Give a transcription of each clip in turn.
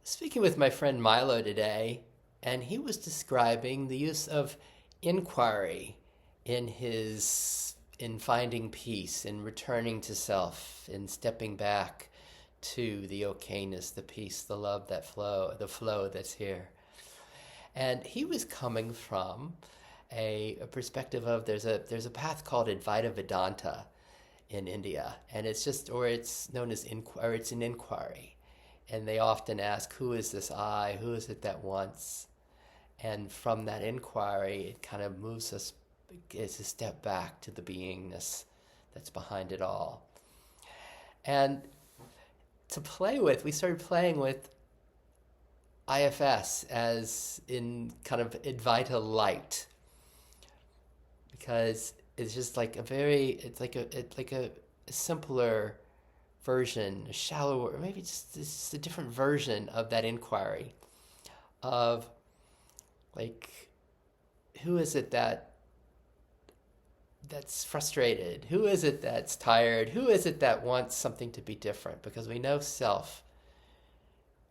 Speaking with my friend Milo today, and he was describing the use of inquiry in finding peace, in returning to self, in stepping back to the okayness, the peace, the love, the flow that's here. And he was coming from a perspective of there's a path called Advaita Vedanta in India, and it's known as it's an inquiry. And they often ask, who is this I? Who is it that wants? And from that inquiry, it kind of moves us as a step back to the beingness that's behind it all. And we started playing with IFS as in kind of Advaita light, because it's just like it's like a simpler version, a shallower, or maybe just a different version of that inquiry of like, who is it that's frustrated? Who is it that's tired? Who is it that wants something to be different? Because we know self.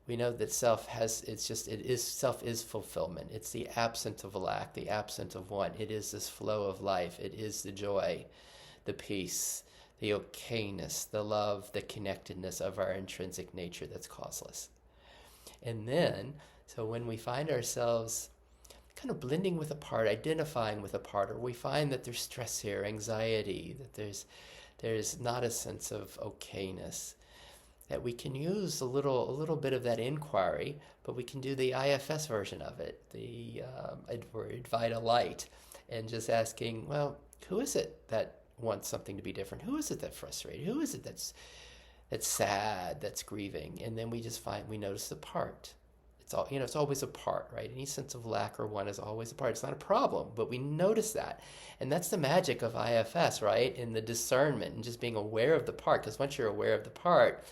We know that self is fulfillment. It's the absence of lack, the absence of want. It is this flow of life. It is the joy, the peace, the okayness, the love, the connectedness of our intrinsic nature that's causeless. And then, so when we find ourselves kind of blending with a part, identifying with a part, or we find that there's stress here, anxiety, that there's not a sense of okayness, that we can use a little bit of that inquiry, but we can do the IFS version of it, or Advaita Light, and just asking, well, who is it that wants something to be different? Who is it that's frustrated? Who is it that's sad, that's grieving? And then we notice the part. It's always a part, right? Any sense of lack or want is always a part. It's not a problem, but we notice that. And that's the magic of IFS, right? In the discernment and just being aware of the part. Because once you're aware of the part,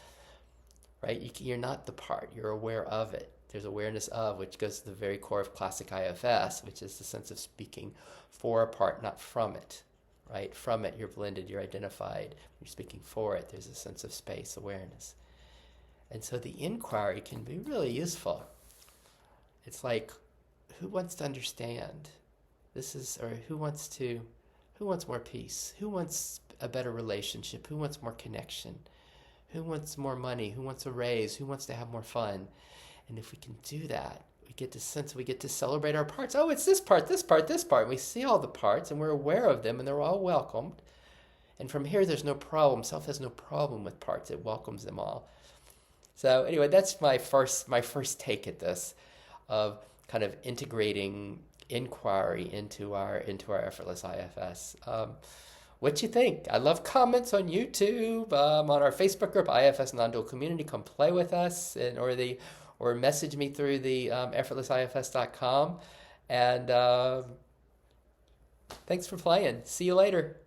right, you're not the part, you're aware of it. There's awareness of, which goes to the very core of classic IFS, which is the sense of speaking for a part, not from it. Right? From it, you're blended, you're identified. You're speaking for it, there's a sense of space, awareness. And so the inquiry can be really useful. It's like, who wants to understand? Who wants more peace? Who wants a better relationship? Who wants more connection? Who wants more money? Who wants a raise? Who wants to have more fun? And if we can do that, we get to celebrate our parts. Oh, it's this part, this part, this part. And we see all the parts and we're aware of them and they're all welcomed. And from here, there's no problem. Self has no problem with parts. It welcomes them all. So anyway, that's my first take at this, of kind of integrating inquiry into our effortless IFS. What you think? I love comments on YouTube, on our Facebook group, IFS Non-Dual Community. Come play with us, or message me through the effortlessifs.com. And thanks for playing. See you later.